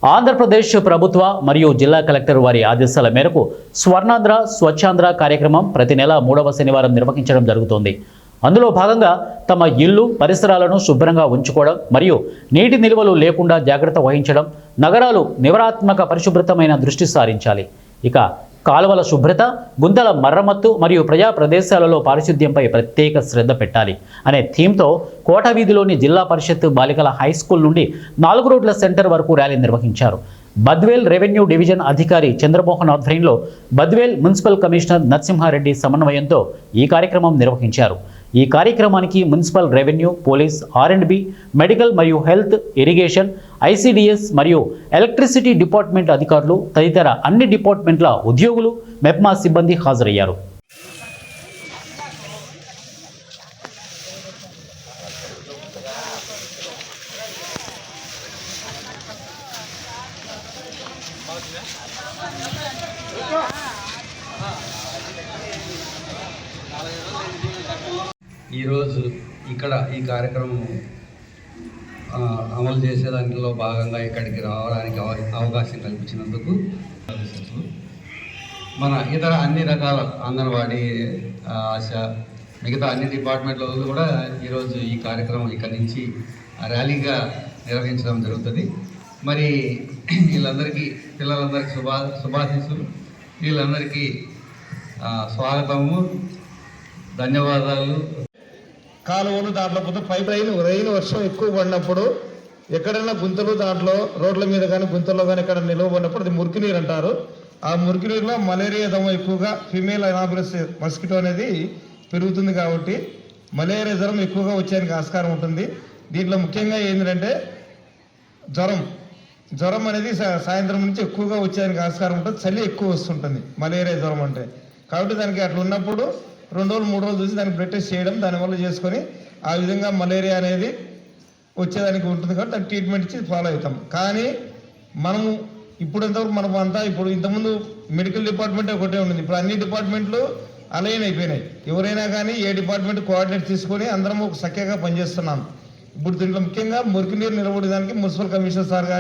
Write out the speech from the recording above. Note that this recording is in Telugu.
ఆంధ్రప్రదేశ్ ప్రభుత్వ మరియు జిల్లా కలెక్టర్ వారి ఆదేశాల మేరకు స్వర్ణాంధ్ర స్వచ్ఛాంధ్ర కార్యక్రమం ప్రతి నెల 3వ శనివారం నిర్వహించడం జరుగుతోంది. అందులో భాగంగా తమ ఇల్లు పరిసరాలను శుభ్రంగా ఉంచుకోవడం మరియు నీటి నిల్వలు లేకుండా జాగ్రత్త వహించడం, నగరాలు నివరాత్మక పరిశుభ్రతమైన దృష్టి సారించాలి. ఇక కాలువల శుభ్రత, గుంతల మరమ్మత్తు మరియు ప్రజా ప్రదేశాలలో పారిశుద్ధ్యంపై ప్రత్యేక శ్రద్ధ పెట్టాలి అనే థీమ్తో కోట వీధిలోని జిల్లా పరిషత్ బాలికల హై స్కూల్ నుండి 4 రోడ్ల సెంటర్ వరకు ర్యాలీ నిర్వహించారు. బద్వేల్ రెవెన్యూ డివిజన్ అధికారి చంద్రమోహన్ ఆధ్వర్యంలో బద్వేల్ మున్సిపల్ కమిషనర్ నరసింహారెడ్డి సమన్వయంతో ఈ కార్యక్రమం నిర్వహించారు. ఈ కార్యక్రమానికి municipal revenue, police, R&B, medical మరియు హెల్త్, ఇరిగేషన్, ICDS మరియు ఎలక్ట్రిసిటీ డిపార్ట్మెంట్ అధికారులు తదితర అన్ని డిపార్ట్మెంట్ల ఉద్యోగులు, మెప్మా సిబ్బంది హాజరయ్యారు. ఈరోజు ఇక్కడ ఈ కార్యక్రమం అమలు చేసే దాంట్లో భాగంగా ఇక్కడికి రావడానికి అవకాశం కల్పించినందుకు మన ఇతర అన్ని రకాల అంగన్వాడీ, ఆశ, మిగతా అన్ని డిపార్ట్మెంట్ల కూడా ఈరోజు ఈ కార్యక్రమం ఇక్కడి నుంచి ర్యాలీగా నిర్వహించడం జరుగుతుంది. మరి వీళ్ళందరికీ, పిల్లలందరికీ శుభాశీస్సులు. వీళ్ళందరికీ స్వాగతము, ధన్యవాదాలు. కాలువలు దాంట్లో పోతే పైప్ రైన్ వర్షం ఎక్కువ పడినప్పుడు ఎక్కడైనా గుంతలు, దాంట్లో రోడ్ల మీద కానీ గుంతల్లో కానీ ఎక్కడ నిల్వ పడినప్పుడు అది మురికి నీరు అంటారు. ఆ మురికి నీరులో మలేరియా దమ ఎక్కువగా, ఫీమేల్ అనాఫిలస్ మస్కిటో అనేది పెరుగుతుంది. కాబట్టి మలేరియా జ్వరం ఎక్కువగా వచ్చేందుకు ఆస్కారం ఉంటుంది. దీంట్లో ముఖ్యంగా ఏంటంటే జ్వరం అనేది సాయంత్రం నుంచి ఎక్కువగా వచ్చేందుకు ఆస్కారం ఉంటుంది. చలి ఎక్కువ వస్తుంటుంది మలేరియా జ్వరం అంటే. కాబట్టి దానికి అట్లా ఉన్నప్పుడు 2 రోజులు 3 రోజులు చూసి దానికి బ్లడ్ టెస్ట్ చేయడం, దానివల్ల చేసుకొని ఆ విధంగా మలేరియా అనేది వచ్చేదానికి ఉంటుంది. కాబట్టి దానికి ట్రీట్మెంట్ ఇచ్చి ఫాలో అవుతాం. కానీ మనము ఇప్పుడు ఎంతవరకు మనం అంతా ఇప్పుడు ఇంతకుముందు మెడికల్ డిపార్ట్మెంట్ ఒకటే ఉంటుంది. ఇప్పుడు అన్ని డిపార్ట్మెంట్లు అలైన్ అయిపోయినాయి. ఎవరైనా కానీ ఏ డిపార్ట్మెంట్ కోఆర్డినేట్ తీసుకొని అందరం చక్కగా పనిచేస్తున్నాం. ఇప్పుడు దీంట్లో ముఖ్యంగా మురికి నీరు నిలబడేదానికి మున్సిపల్ కమిషనర్ సార్ కానీ